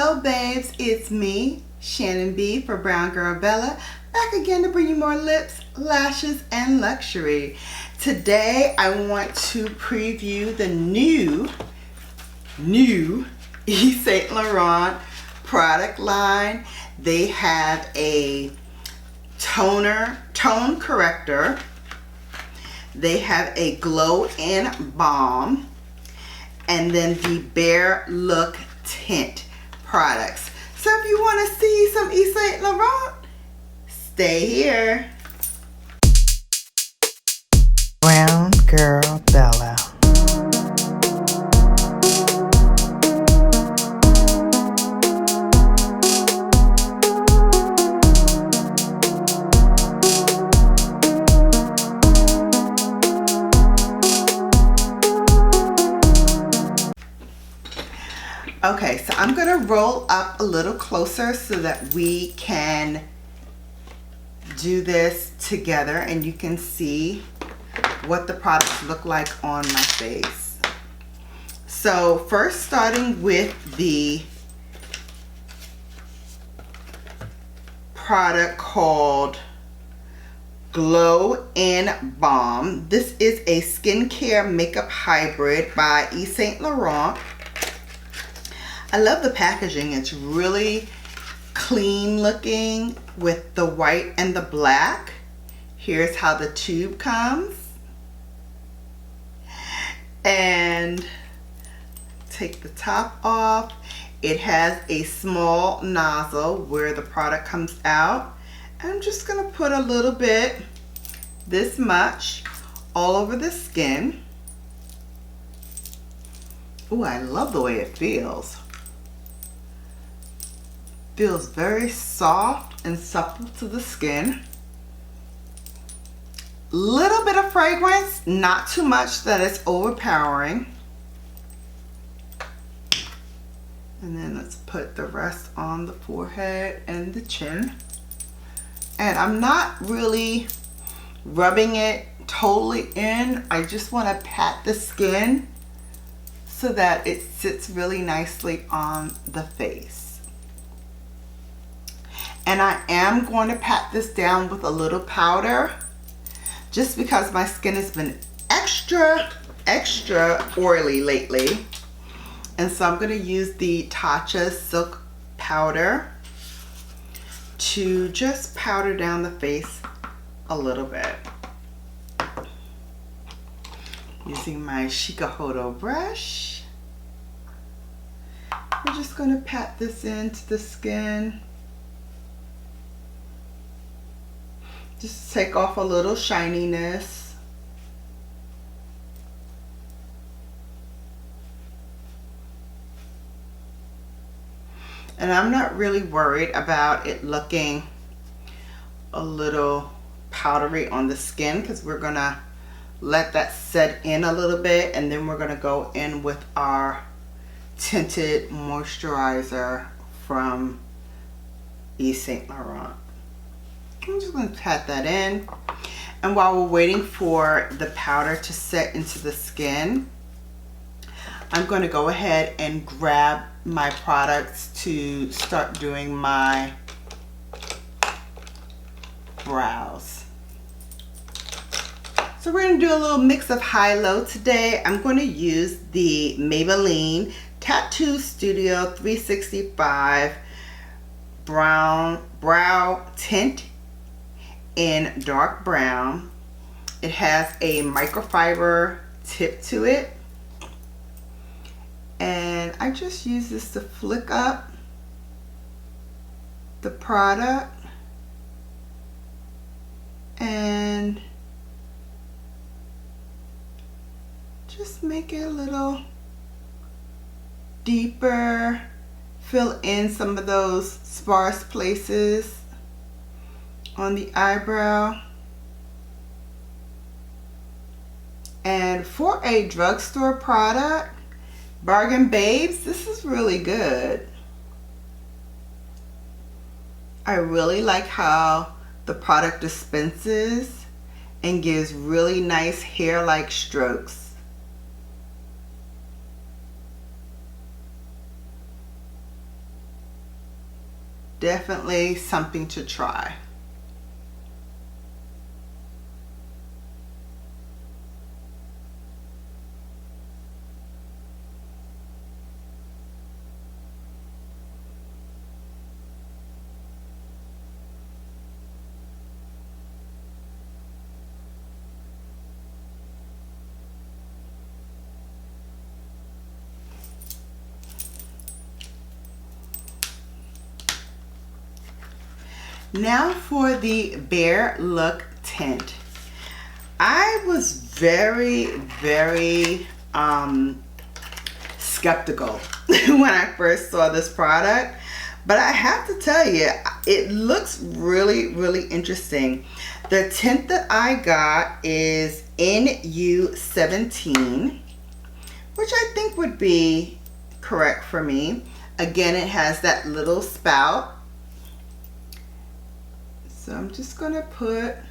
Hello babes, it's me, Shannon B for BrownGirlBella, back again to bring you more lips, lashes, and luxury. Today I want to preview the new Yves Saint Laurent product line. They have a tone corrector. They have a glow in balm, and then the Bare Look Tint products. So if you want to see some Yves Saint Laurent, stay here. BrownGirlBella. Okay, so I'm going to roll up a little closer so that we can do this together and you can see what the products look like on my face. So first, starting with the product called Glow in Balm. This is a skincare makeup hybrid by Yves Saint Laurent. I love the packaging. It's really clean looking with the white and the black. Here's how the tube comes. And take the top off. It has a small nozzle where the product comes out. I'm just going to put a little bit, this much, all over the skin. Ooh, I love the way it feels. Feels very soft and supple to the skin. Little bit of fragrance, not too much that it's overpowering. And then let's put the rest on the forehead and the chin. And I'm not really rubbing it totally in. I just want to pat the skin so that it sits really nicely on the face. And I am going to pat this down with a little powder just because my skin has been extra oily lately. And so I'm going to use the Tatcha Silk Powder to just powder down the face a little bit. Using my Shikahodo brush. We're just going to pat this into the skin. Just take off a little shininess. And I'm not really worried about it looking a little powdery on the skin because we're gonna let that set in a little bit, and then we're gonna go in with our tinted moisturizer from Yves Saint Laurent. I'm just going to pat that in, and while we're waiting for the powder to set into the skin, I'm going to go ahead and grab my products to start doing my brows. So we're going to do a little mix of high-low today. I'm going to use the Maybelline Tattoo Studio 365 Brow Tint in dark brown. It has a microfiber tip to it, and I just use this to flick up the product and just make it a little deeper, fill in some of those sparse places on the eyebrow. And for a drugstore product, Bargain Babes, this is really good. I really like how the product dispenses and gives really nice hair-like strokes. Definitely something to try. Now for the Bare Look Tint. I was very skeptical when I first saw this product, but I have to tell you, it looks really interesting. The tint that I got is NU17, which I think would be correct for me. Again, it has that little spout. So I'm just gonna put a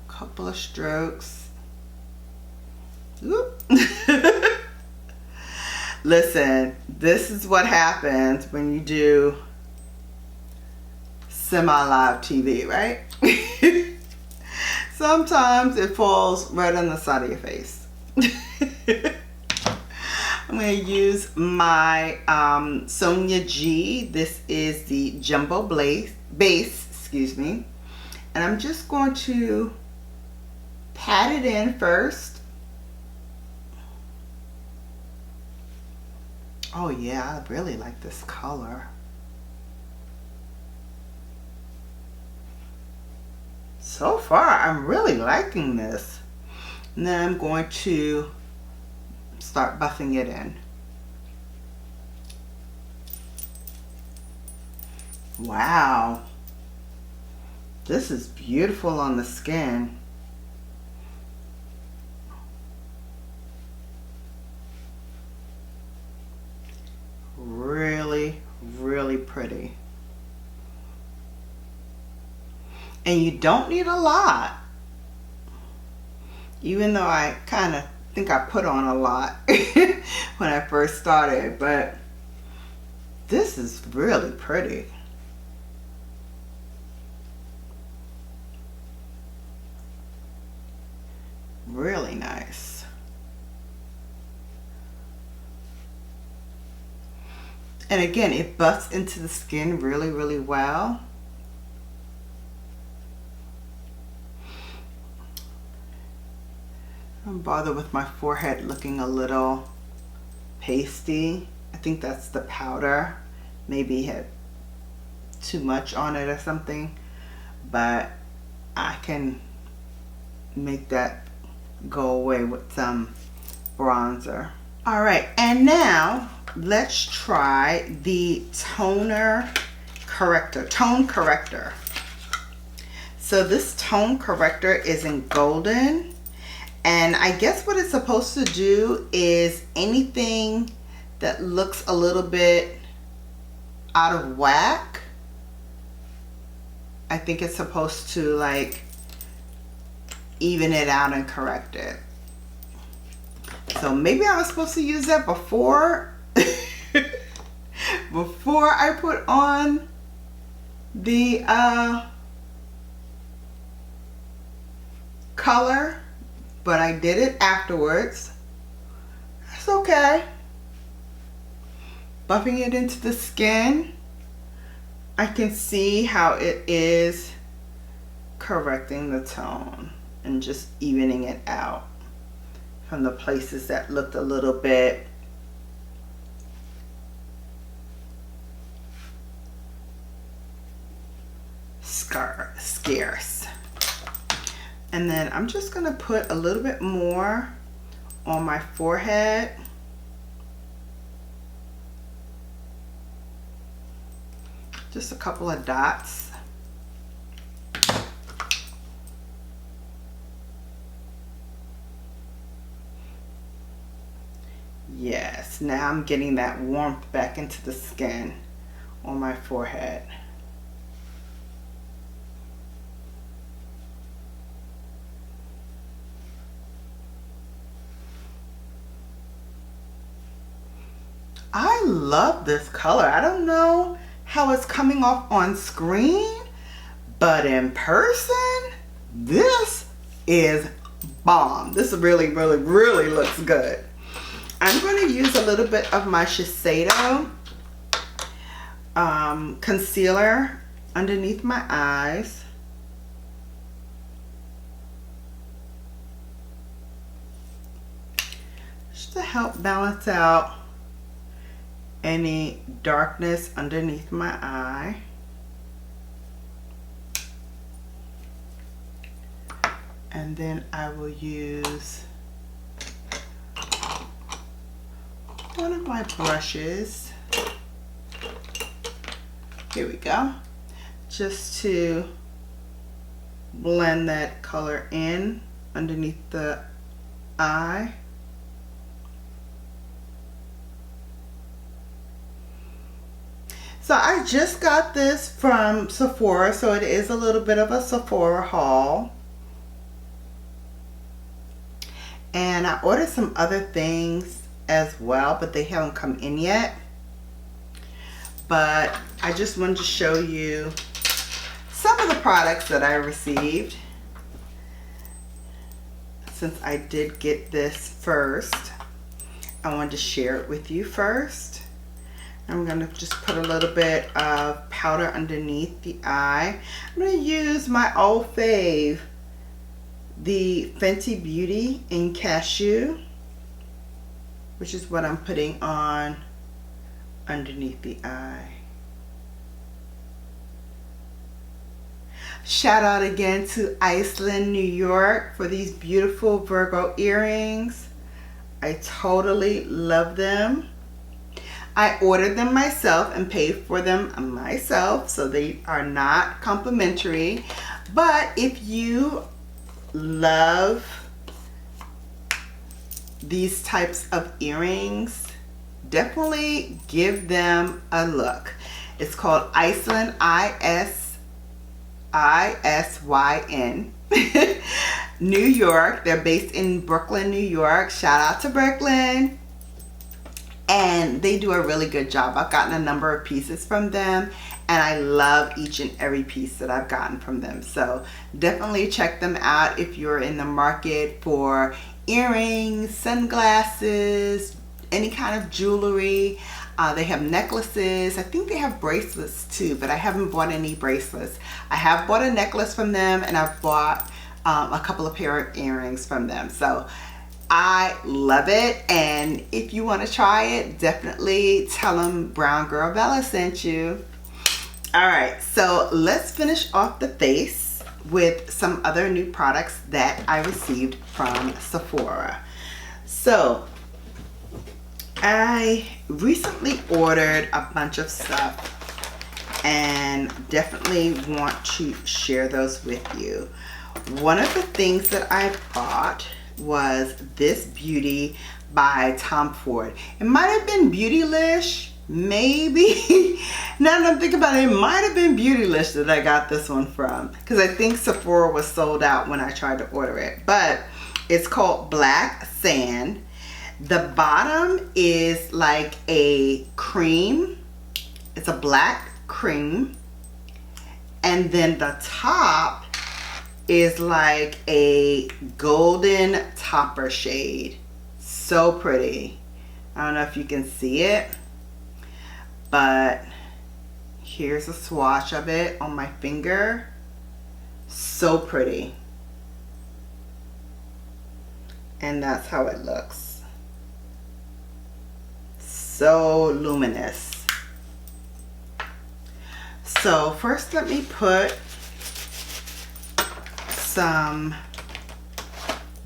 couple of strokes. Listen, this is what happens when you do semi-live TV, right? Sometimes it falls right on the side of your face. I'm going to use my Sonia G. This is the Jumbo Base, excuse me. And I'm just going to pat it in first. Oh yeah, I really like this color. So far, I'm really liking this. And then I'm going to start buffing it in. Wow. This is beautiful on the skin. Really pretty. And you don't need a lot. Even though I kind of think I put on a lot when I first started, but this is really pretty. Really nice. And again, it buffs into the skin really well. Don't bother with my forehead looking a little pasty. I think that's the powder. Maybe had too much on it or something, but I can make that go away with some bronzer. All right, and now let's try the tone corrector. So this tone corrector is in golden, and I guess what it's supposed to do is anything that looks a little bit out of whack, I think it's supposed to like even it out and correct it. So maybe I was supposed to use that before before I put on the color, but I did it afterwards. It's okay. Buffing it into the skin, I can see how it is correcting the tone and just evening it out from the places that looked a little bit scarce. And then I'm just gonna put a little bit more on my forehead. Just a couple of dots. Yes, now I'm getting that warmth back into the skin on my forehead. I love this color. I don't know how it's coming off on screen, but in person, this is bomb. This really, really, really looks good. I'm going to use a little bit of my Shiseido concealer underneath my eyes. Just to help balance out any darkness underneath my eye. And then I will use one of my brushes. Here we go. Just to blend that color in underneath the eye. So I just got this from Sephora, so it is a little bit of a Sephora haul. And I ordered some other things as well, but they haven't come in yet. But I just wanted to show you some of the products that I received. Since I did get this first, I wanted to share it with you first. I'm going to just put a little bit of powder underneath the eye. I'm going to use my old fave, the Fenty Beauty in Cashew, which is what I'm putting on underneath the eye. Shout out again to Iceland, New York for these beautiful Virgo earrings. I totally love them. I ordered them myself and paid for them myself, so they are not complimentary. But if you love these types of earrings, definitely give them a look. It's called Iceland, ISYN. New York. They're based in Brooklyn, New York. Shout out to Brooklyn. And they do a really good job. I've gotten a number of pieces from them, and I love each and every piece that I've gotten from them. So definitely check them out if you're in the market for earrings, sunglasses, any kind of jewelry. They have necklaces. I think they have bracelets too, but I haven't bought any bracelets. I have bought a necklace from them, and I've bought a couple of pair of earrings from them. So I love it, and if you want to try it, definitely tell them BrownGirlBella sent you. All right, so let's finish off the face with some other new products that I received from Sephora. So I recently ordered a bunch of stuff and definitely want to share those with you. One of the things that I bought was this beauty by Tom Ford. It might have been Beautylish, maybe. Now that I'm thinking about it, it might have been Beautylish that I got this one from, because I think Sephora was sold out when I tried to order it. But it's called Black Sand. The bottom is like a cream. It's a black cream, and then the top is like a golden topper shade. So pretty. I don't know if you can see it, but here's a swatch of it on my finger. So pretty. And that's how it looks. So luminous. So first let me put some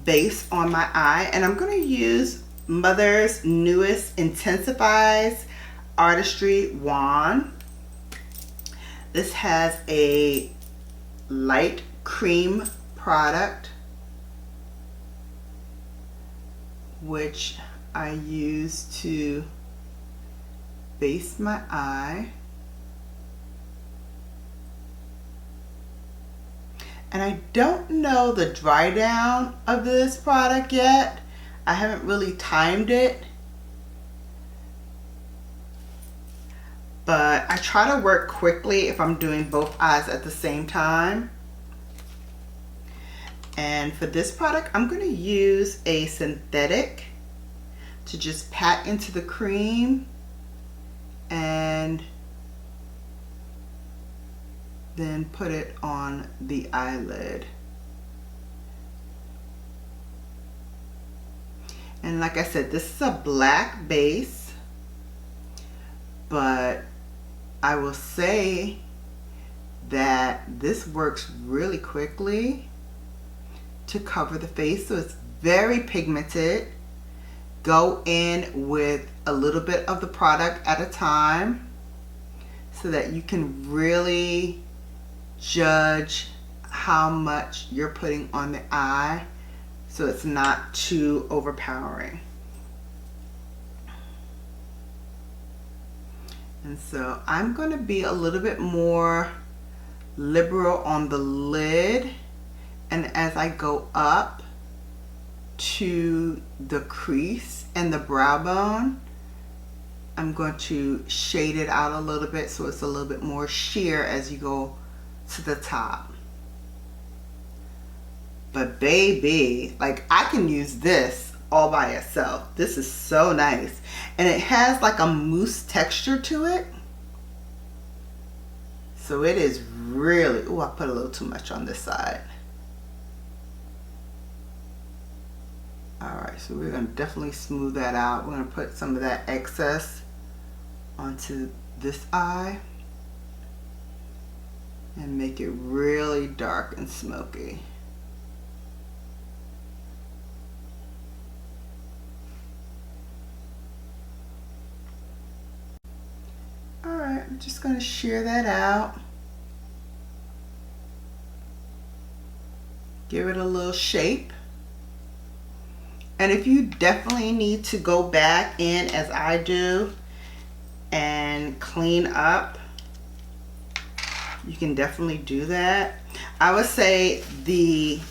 base on my eye, and I'm going to use Mother's newest Intensifies Artistry Wand. This has a light cream product which I use to base my eye. And I don't know the dry down of this product yet. I haven't really timed it. but I try to work quickly if I'm doing both eyes at the same time. And for this product, I'm going to use a synthetic to just pat into the cream and then put it on the eyelid. And like I said, this is a black base, but I will say that this works really quickly to cover the face, so it's very pigmented. Go in with a little bit of the product at a time so that you can really judge how much you're putting on the eye so it's not too overpowering. And so I'm going to be a little bit more liberal on the lid, and as I go up to the crease and the brow bone, I'm going to shade it out a little bit so it's a little bit more sheer as you go to the top. But baby, like, I can use this all by itself. This is so nice, and it has like a mousse texture to it, so it is really, oh, I put a little too much on this side. Alright, so we're going to definitely smooth that out. We're going to put some of that excess onto this eye and make it really dark and smoky. Alright, I'm just going to shear that out. Give it a little shape. And if you definitely need to go back in, as I do, and clean up, you can definitely do that. I would say the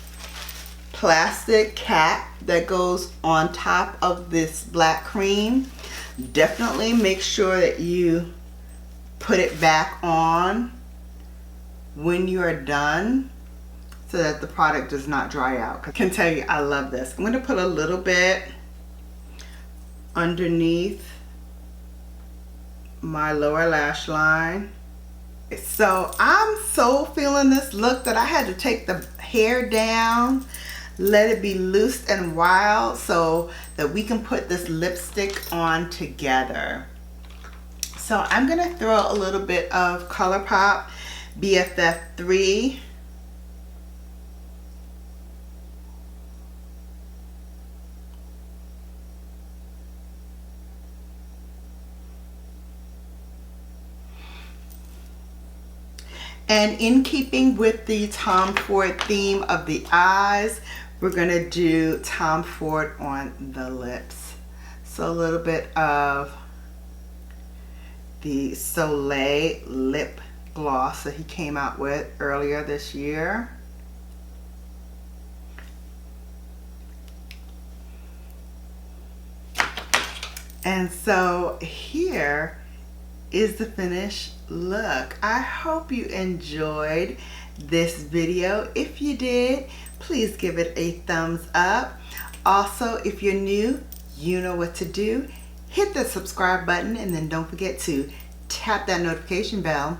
plastic cap that goes on top of this black cream, definitely make sure that you put it back on when you are done, so that the product does not dry out. I can tell you, I love this. I'm going to put a little bit underneath my lower lash line. So I'm so feeling this look that I had to take the hair down, let it be loose and wild so that we can put this lipstick on together. So I'm going to throw a little bit of ColourPop BFF3. And in keeping with the Tom Ford theme of the eyes, we're going to do Tom Ford on the lips. So a little bit of the Soleil lip gloss that he came out with earlier this year. And so here is the finished look. I hope you enjoyed this video. If you did, please give it a thumbs up. Also, if you're new, you know what to do. Hit the subscribe button, and then don't forget to tap that notification bell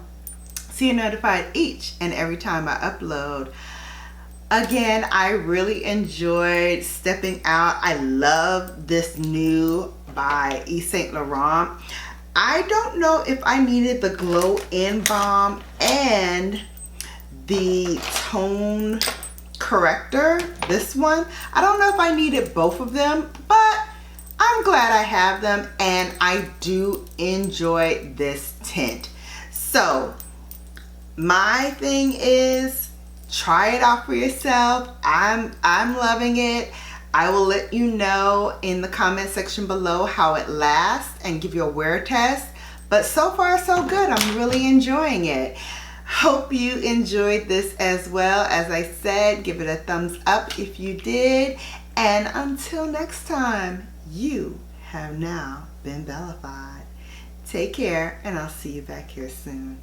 so you're notified each and every time I upload. Again, I really enjoyed stepping out. I love this new by Saint Laurent. I don't know if I needed the Glow In Balm and the tone corrector, this one. I don't know if I needed both of them, but I'm glad I have them, and I do enjoy this tint. So my thing is, try it out for yourself. I'm loving it. I will let you know in the comment section below how it lasts and give you a wear test. But so far so good. I'm really enjoying it. Hope you enjoyed this as well. As I said, give it a thumbs up if you did. And until next time, you have now been Bellified. Take care, and I'll see you back here soon.